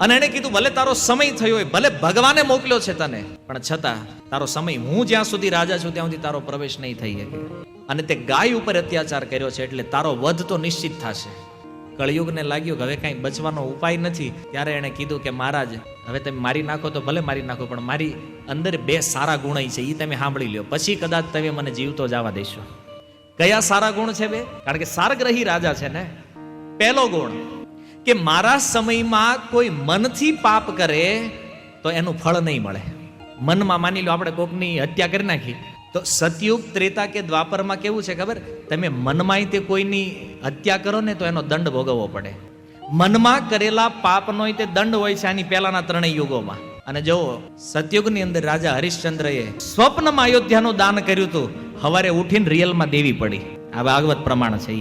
અને એને કીધું ભલે તારો સમય થયો હોય, ભલે ભગવાને મોકલ્યો છે તને, પણ છતાં તારો સમય, હું જ્યાં સુધી રાજા છું ત્યાં સુધી તારો પ્રવેશ નહીં થઈ શકે. અને તે ગાય ઉપર અત્યાચાર કર્યો છે એટલે તારો વધ તો નિશ્ચિત થશે. કળિયુગને લાગ્યું કે હવે કાંઈ બચવાનો ઉપાય નથી. ત્યારે એણે કીધું કે મહારાજ, હવે તમે મારી નાખો તો ભલે મારી નાખો, પણ મારી અંદર 2 સારા ગુણ છે, એ તમે સાંભળી લ્યો, પછી કદાચ તમે મને જીવતો જવા દેશો. કયા સારા ગુણ છે 2? કારણ કે સારગ્રહી રાજા છે ને. પહેલો ગુણ કે મારા સમયમાં કોઈ મનથી પાપ કરે તો એનું ફળ નહીં મળે. મનમાં માની લો આપણે કોકની હત્યા કરી નાખી, તો સતયુગ, ત્રેતા કે દ્વાપરમાં કેવું છે ખબર? તમે મનમાં તે કોઈની હત્યા કરો ને તો એનો દંડ ભોગવવો પડે. મનમાં કરેલા પાપનો તે દંડ હોય છે આની પહેલાના 3 યુગોમાં. અને જો સતયુગની અંદર રાજા હરિશ્ચંદ્રએ સ્વપ્નમાં અયોધ્યાનું દાન કર્યું હતું, સવારે ઉઠીને રિયલમાં દેવી પડી. આ ભાગવત પ્રમાણ છે.